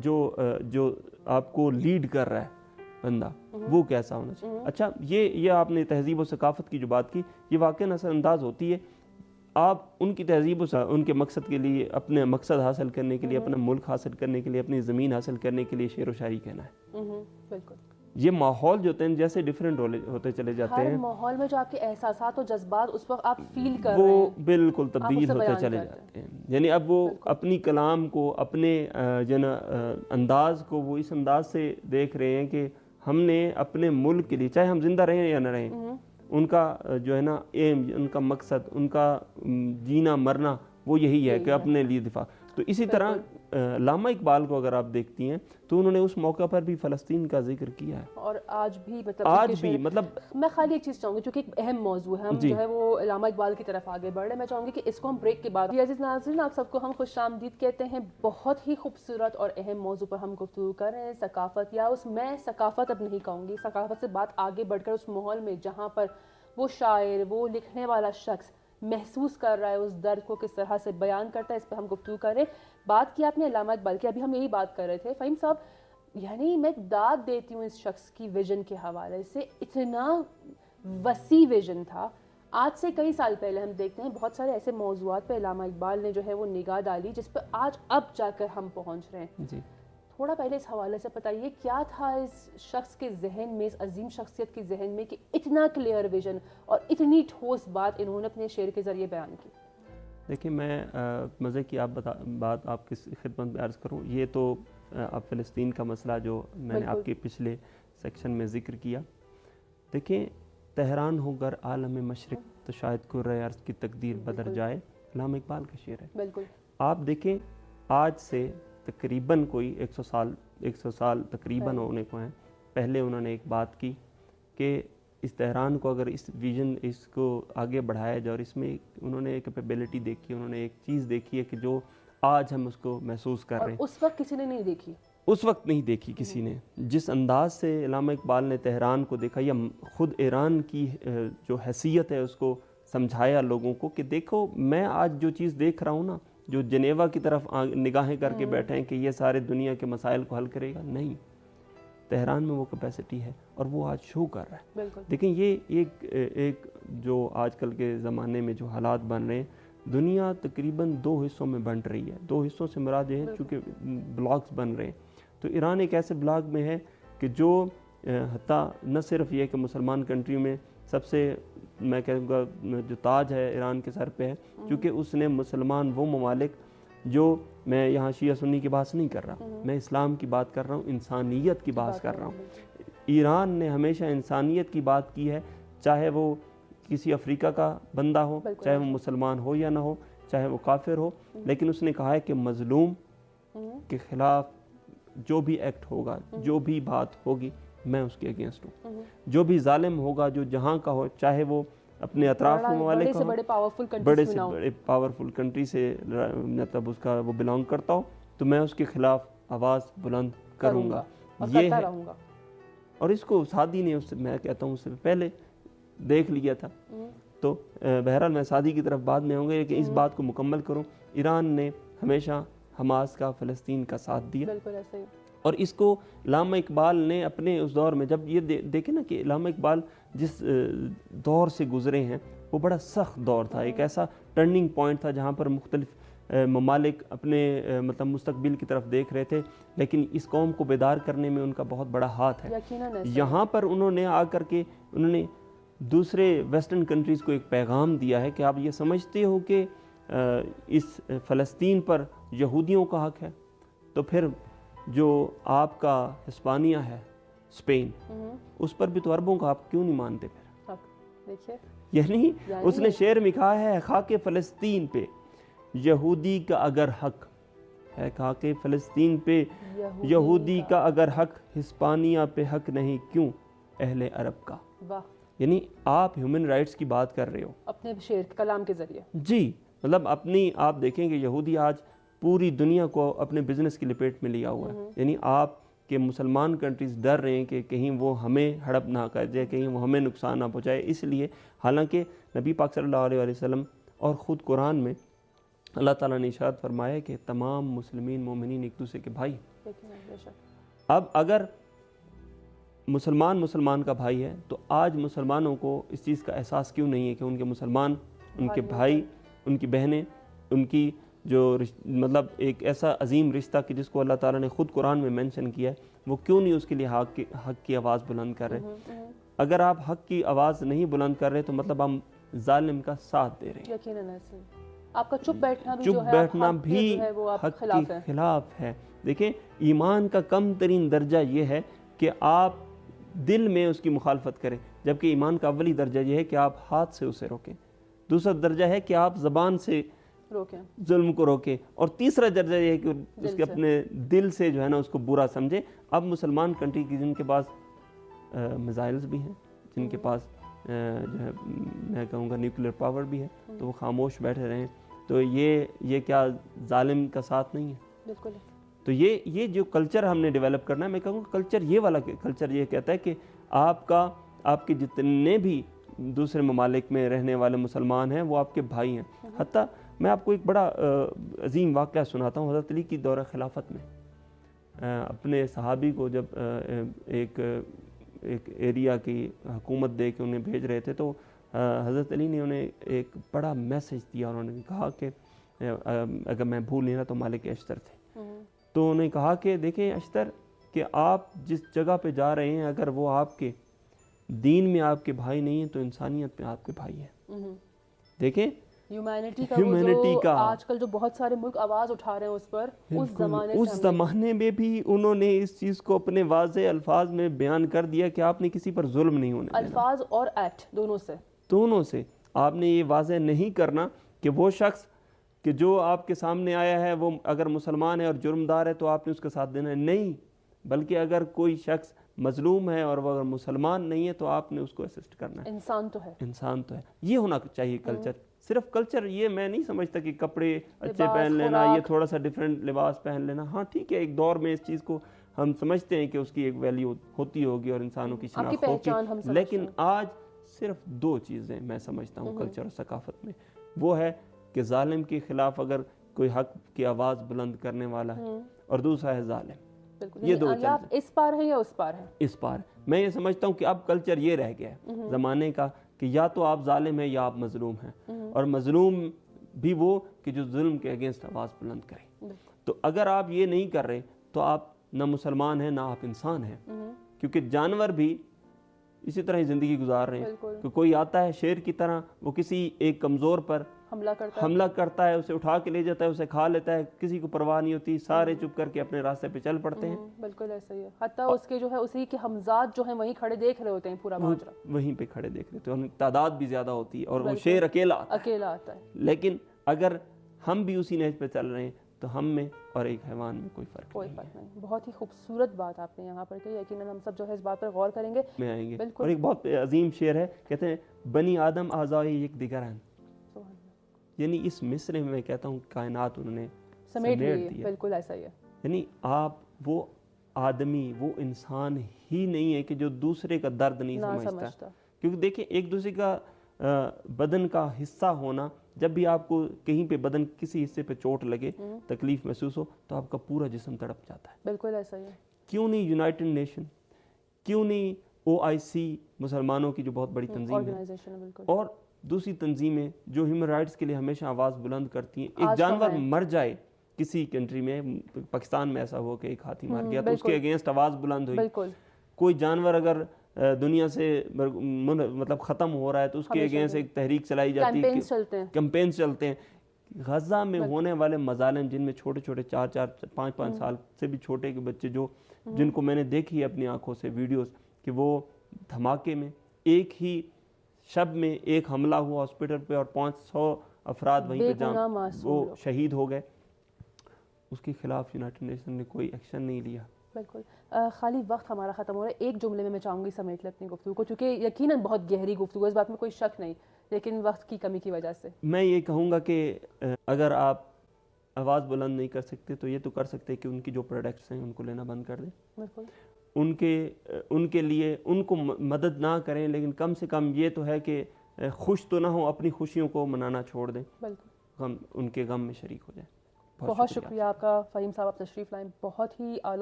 جو آپ کو لیڈ کر رہا ہے بندہ وہ کیسا ہونا چاہیے. اچھا یہ آپ نے تہذیب و ثقافت کی جو بات کی یہ واقعا اثر انداز ہوتی ہے. آپ ان کی تہذیب ان کے مقصد کے لیے اپنے مقصد حاصل کرنے کے لیے اپنا ملک حاصل کرنے کے لیے اپنی زمین حاصل کرنے کے لیے شعر و شاعری کہنا ہے. بالکل یہ ماحول جو ہوتے ہیں جیسے ڈیفرنٹ ہوتے چلے جاتے ہیں, ہر ماحول میں جو آپ کے احساسات و جذبات اس وقت آپ فیل کر وہ رہے ہیں بالکل تبدیل ہوتے چلے جاتے ہیں. یعنی اب وہ اپنی کلام کو اپنے انداز کو وہ اس انداز سے دیکھ رہے ہیں کہ ہم نے اپنے ملک کے لیے چاہے ہم زندہ رہیں یا نہ رہیں ان کا جو ہے نا ایم, ان کا مقصد, ان کا جینا مرنا وہ یہی ہے کہ اپنے لیے دفاع. تو اسی طرح علامہ اقبال کو اگر آپ دیکھتی ہیں تو انہوں نے اس موقع پر بھی فلسطین کا ذکر کیا ہے, اور آج بھی مطلب میں خالی ایک چیز چاہوں گی چونکہ ایک اہم موضوع ہے, ہم جو ہے وہ علامہ اقبال کی طرف آگے بڑھ رہے ہیں. میں چاہوں گی کہ اس کو ہم بریک کے بعد عزیز ناظرین آپ سب کو ہم خوش آمدید کہتے ہیں. بہت ہی خوبصورت اور اہم موضوع پر ہم گفتگو کر رہے ہیں, ثقافت, یا میں ثقافت اب نہیں کہوں گی, ثقافت سے بات آگے بڑھ کر اس ماحول میں جہاں پر وہ شاعر, وہ لکھنے والا شخص محسوس کر رہا ہے اس درد کو کس طرح سے بیان کرتا ہے, اس پہ ہم گفتگو کر رہے ہیں. بات کی آپ نے علامہ اقبال کی, ابھی ہم یہی بات کر رہے تھے فہیم صاحب, یعنی میں داد دیتی ہوں اس شخص کی ویژن کے حوالے سے, اتنا وسیع ویژن تھا. آج سے کئی سال پہلے ہم دیکھتے ہیں بہت سارے ایسے موضوعات پہ علامہ اقبال نے جو ہے وہ نگاہ ڈالی جس پہ آج اب جا کر ہم پہنچ رہے ہیں. تھوڑا پہلے اس حوالے سے بتائیے کیا تھا اس شخص کے ذہن میں, اس عظیم شخصیت کے ذہن میں کہ اتنا کلیئر ویژن اور اتنی ٹھوس بات انہوں نے اپنے شعر کے ذریعے بیان کی. دیکھیں میں مزے کی بات آپ کی خدمت میں عرض کروں. یہ تو اب فلسطین کا مسئلہ جو میں نے آپ کے پچھلے سیکشن میں ذکر کیا, دیکھیں تہران ہو گر عالم مشرق تو شاید کرۂ ارض کی تقدیر بدل جائے, علامہ اقبال کا شعر ہے. بالکل آپ دیکھیں آج سے تقریباً کوئی 100 سال تقریباً ہونے کو ہیں پہلے انہوں نے ایک بات کی کہ اس تہران کو اگر اس ویژن اس کو آگے بڑھایا جائے, اور اس میں انہوں نے ایک کیپیبلٹی دیکھی, انہوں نے ایک چیز دیکھی ہے کہ جو آج ہم اس کو محسوس کر رہے ہیں, اس وقت کسی نے نہیں دیکھی, اس وقت نہیں دیکھی کسی نے. جس انداز سے علامہ اقبال نے تہران کو دیکھا یا خود ایران کی جو حیثیت ہے اس کو سمجھایا لوگوں کو کہ دیکھو میں آج جو چیز دیکھ رہا ہوں نا, جو جنیوا کی طرف نگاہیں کر کے بیٹھے ہیں کہ یہ سارے دنیا کے مسائل کو حل کرے گا, نہیں, تہران میں وہ کیپیسٹی ہے اور وہ آج شو کر رہا ہے. دیکھیں یہ ایک جو آج کل کے زمانے میں جو حالات بن رہے ہیں, دنیا تقریباً 2 حصوں میں بنٹ رہی ہے. 2 حصوں سے مراد یہ ہے چونکہ بلاکس بن رہے ہیں, تو ایران ایک ایسے بلاک میں ہے کہ جو حتیٰ نہ صرف یہ کہ مسلمان کنٹریوں میں سب سے میں کہوں گا جو تاج ہے ایران کے سر پہ ہے, کیونکہ اس نے مسلمان وہ ممالک جو, میں یہاں شیعہ سنی کی بات نہیں کر رہا, میں اسلام کی بات کر رہا ہوں, انسانیت کی بات کر رہا ہوں. ایران نے ہمیشہ انسانیت کی بات کی ہے, چاہے وہ کسی افریقہ کا بندہ ہو, چاہے وہ مسلمان ہو یا نہ ہو, چاہے وہ کافر ہو, لیکن اس نے کہا ہے کہ مظلوم کے خلاف جو بھی ایکٹ ہوگا, جو بھی بات ہوگی, میں اس کے اگینسٹ ہوں. جو بھی ظالم ہوگا جو جہاں کا ہو, چاہے وہ اپنے اطراف ممالک کا ہو, بڑے سے بڑے پاورفل کنٹری سے مطلب اس کا وہ بلانگ کرتا ہو, تو میں اس کے خلاف آواز بلند کروں گا, یہ ہے. اور اس کو سعدی نے میں کہتا ہوں اس سے پہلے دیکھ لیا تھا. تو بہرحال میں سعدی کی طرف بعد میں ہوں گے کہ اس بات کو مکمل کروں, ایران نے ہمیشہ حماس کا, فلسطین کا ساتھ دیا. بالکل ایسے ہی. اور اس کو علامہ اقبال نے اپنے اس دور میں, جب یہ دیکھیں نا کہ علامہ اقبال جس دور سے گزرے ہیں وہ بڑا سخت دور تھا, ایک ایسا ٹرننگ پوائنٹ تھا جہاں پر مختلف ممالک اپنے مطلب مستقبل کی طرف دیکھ رہے تھے, لیکن اس قوم کو بیدار کرنے میں ان کا بہت بڑا ہاتھ ہے. یہاں پر انہوں نے آ کر کے انہوں نے دوسرے ویسٹرن کنٹریز کو ایک پیغام دیا ہے کہ آپ یہ سمجھتے ہو کہ اس فلسطین پر یہودیوں کا حق ہے, تو پھر جو آپ کا ہسپانیہ ہے, اسپین, اس پر بھی تو عربوں کا آپ کیوں نہیں مانتے پھر؟ یعنی اس نے شعر میں کہا ہے خاک فلسطین پہ یہودی کا اگر حق ہے, خاک فلسطین پہ یہودی کا اگر حق, ہسپانیہ پہ حق نہیں کیوں اہل عرب کا. یعنی آپ ہیومن رائٹس کی بات کر رہے ہو اپنے شعر کلام کے ذریعے. جی, مطلب اپنی آپ دیکھیں کہ یہودی آج پوری دنیا کو اپنے بزنس کی لپیٹ میں لیا ہوا ہے. یعنی آپ کے مسلمان کنٹریز ڈر رہے ہیں کہ کہیں وہ ہمیں ہڑپ نہ کر جائے, کہیں وہ ہمیں نقصان نہ پہنچائے. اس لیے حالانکہ نبی پاک صلی اللہ علیہ وسلم اور خود قرآن میں اللہ تعالیٰ نے ارشاد فرمایا کہ تمام مسلمین مومنین ایک دوسرے کے بھائی, اب اگر مسلمان کا بھائی ہے تو آج مسلمانوں کو اس چیز کا احساس کیوں نہیں ہے کہ ان کے مسلمان، ان کے بھائی، ان کی بہنیں، ان کی جو مطلب ایک ایسا عظیم رشتہ کہ جس کو اللہ تعالیٰ نے خود قرآن میں مینشن کیا ہے، وہ کیوں نہیں اس کے لیے حق کی آواز بلند کر رہے؟ اگر آپ حق کی آواز نہیں بلند کر رہے تو مطلب ہم ظالم کا ساتھ دے رہے ہیں۔ یقیناً ایسے آپ کا چپ بیٹھنا بھی حق کے خلاف ہے۔ دیکھیں، ایمان کا کم ترین درجہ یہ ہے کہ آپ دل میں اس کی مخالفت کریں، جبکہ ایمان کا اولی درجہ یہ ہے کہ آپ ہاتھ سے اسے روکیں، دوسرا درجہ ہے کہ آپ زبان سے ظلم کو روکیں، اور تیسرا درجہ یہ ہے کہ اس کے اپنے دل سے جو ہے نا اس کو برا سمجھیں۔ اب مسلمان کنٹری کی جن کے پاس میزائلز بھی ہیں، جن کے پاس جو ہے میں کہوں گا نیوکلیر پاور بھی ہے، تو وہ خاموش بیٹھے رہیں، تو یہ کیا ظالم کا ساتھ نہیں ہے؟ بالکل۔ تو یہ جو کلچر ہم نے ڈیولپ کرنا ہے، میں کہوں گا کلچر یہ والا کلچر یہ کہتا ہے کہ آپ کے جتنے بھی دوسرے ممالک میں رہنے والے مسلمان ہیں وہ آپ کے بھائی ہیں۔ حتیٰ میں آپ کو ایک بڑا عظیم واقعہ سناتا ہوں۔ حضرت علی کی دورہ خلافت میں اپنے صحابی کو جب ایک ایریا کی حکومت دے کے انہیں بھیج رہے تھے، تو حضرت علی نے انہیں ایک بڑا میسیج دیا، اور انہوں نے کہا کہ اگر میں بھول نہیں رہا تو مالک اشتر تھے، تو انہوں نے کہا کہ دیکھیں اشتر، کہ آپ جس جگہ پہ جا رہے ہیں اگر وہ آپ کے دین میں آپ کے بھائی نہیں ہیں تو انسانیت میں آپ کے بھائی ہیں۔ دیکھیں ہیومینٹی کا آج کل جو بہت سارے ملک آواز اٹھا رہے ہیں اس پر، اس زمانے میں بھی انہوں نے اس چیز کو اپنے واضح الفاظ میں بیان کر دیا کہ آپ نے کسی پر ظلم نہیں ہونے دینا۔ الفاظ اور ایکٹ دونوں سے آپ نے یہ واضح نہیں کرنا کہ وہ شخص کہ جو آپ کے سامنے آیا ہے وہ اگر مسلمان ہے اور جرمدار ہے تو آپ نے اس کا ساتھ دینا ہے، نہیں، بلکہ اگر کوئی شخص مظلوم ہے اور وہ اگر مسلمان نہیں ہے تو آپ نے اس کو اسسٹ کرنا ہے۔ انسان تو ہے۔ یہ ہونا چاہیے کلچر۔ صرف کلچر یہ میں نہیں سمجھتا کہ کپڑے اچھے پہن لینا، یہ تھوڑا سا ڈیفرنٹ لباس پہن لینا، ہاں ٹھیک ہے، ایک دور میں اس چیز کو ہم سمجھتے ہیں کہ اس کی ایک ویلیو ہوتی ہوگی اور انسانوں کی شناخت ہوگی، لیکن آج صرف دو چیزیں میں سمجھتا ہوں کلچر اور ثقافت میں، وہ ہے کہ ظالم کے خلاف اگر کوئی حق کی آواز بلند کرنے والا ہے، اور دوسرا ہے ظالم۔ یہ دو چیزیں اس پار ہے یا اس پار ہے؟ اس پار۔ میں یہ سمجھتا ہوں کہ اب کلچر یہ رہ گیا ہے زمانے کا کہ یا تو آپ ظالم ہیں یا آپ مظلوم ہیں، اور مظلوم بھی وہ کہ جو ظلم کے اگینسٹ آواز بلند کرے۔ تو اگر آپ یہ نہیں کر رہے تو آپ نہ مسلمان ہیں نہ آپ انسان ہیں، کیونکہ جانور بھی اسی طرح ہی زندگی گزار رہے ہیں کہ کوئی آتا ہے شیر کی طرح، وہ کسی ایک کمزور پر حملہ کرتا ہے، اسے اٹھا کے لے جاتا ہے، اسے کھا لیتا ہے، کسی کو پرواہ نہیں ہوتی، سارے چپ کر کے اپنے راستے پہ چل پڑتے ہیں۔ بالکل ایسا ہی ہے، حتیٰ اس کے جو ہے اسی کے ہمزاد جو ہیں وہیں کھڑے دیکھ رہے ہوتے ہیں، پورا ماجرا وہیں پہ کھڑے دیکھ رہے ہوتے ہیں، تعداد بھی زیادہ ہوتی ہے اور وہ شیر اکیلا آتا ہے۔ لیکن اگر ہم بھی اسی نہج پہ چل رہے ہیں تو ہم میں اور ایک حیوان میں کوئی فرق نہیں۔ بہت ہی خوبصورت بات آپ نے یہاں پر کہی، یقیناً ہم سب جو ہے اس بات پر غور کریں گے میں آئیں گے۔ اور ایک بہت عظیم شعر ہے، کہتے ہیں بنی آدم اعضائے یک دیگر ہیں، یعنی اس مصرے میں کہتا ہوں کائنات انہوں نے سمیٹ دیا۔ بالکل ایسا ہی ہے، یعنی آپ وہ آدمی، وہ انسان ہی نہیں ہے کہ جو دوسرے کا درد نہیں سمجھتا، کیونکہ دیکھیں ایک دوسرے کا بدن کا حصہ ہونا، جب بھی آپ کو کہیں پہ بدن کسی حصے پہ چوٹ لگے، تکلیف محسوس ہو، تو آپ کا پورا جسم تڑپ جاتا ہے۔ بالکل ایسا ہی ہے۔ کیوں نہیں یونائٹڈ نیشن، کیوں نہیں OIC مسلمانوں کی جو بہت بڑی تنظیم ہے، اور دوسری تنظیمیں جو ہیومن رائٹس کے لیے ہمیشہ آواز بلند کرتی ہیں، ایک جانور مر جائے کسی کنٹری میں، پاکستان میں ایسا ہوا کہ ایک ہاتھی مار گیا تو اس کے اگینسٹ آواز بلند ہوئی، کوئی جانور اگر دنیا سے مطلب ختم ہو رہا ہے تو اس کے اگینسٹ ایک تحریک چلائی جاتی ہے، کیمپینز چلتے ہیں۔ غزہ میں ہونے والے مظالم جن میں چھوٹے چھوٹے 4-5 سال سے بھی چھوٹے کے بچے جن کو میں نے دیکھی ہے اپنی آنکھوں سے ویڈیوز، کہ وہ دھماکے میں ایک ہی شب میں ایک حملہ ہوا ہاسپٹل پہ اور 500 افراد وہیں پہ وہ شہید ہو گئے، اس کے خلاف یونائٹڈ نیشن نے کوئی ایکشن نہیں لیا۔ بالکل۔ خالی وقت ہمارا ختم ہو رہا ہے، ایک جملے میں چاہوں گی سمیٹ لیں اپنی گفتگو کو، چونکہ یقیناً بہت گہری گفتگو ہے، اس بات میں کوئی شک نہیں، لیکن وقت کی کمی کی وجہ سے میں یہ کہوں گا کہ اگر آپ آواز بلند نہیں کر سکتے تو یہ تو کر سکتے کہ ان کی جو پروڈکٹس ہیں ان کو لینا بند کر دیں، بالکل ان کے لیے ان کو مدد نہ کریں، لیکن کم سے کم یہ تو ہے کہ خوش تو نہ ہوں، اپنی خوشیوں کو منانا چھوڑ دیں، بالکل ان کے غم میں شریک ہو جائیں۔ بہت شکریہ آپ کا فہیم صاحب، آپ تشریف لائیں، بہت ہی اعلیٰ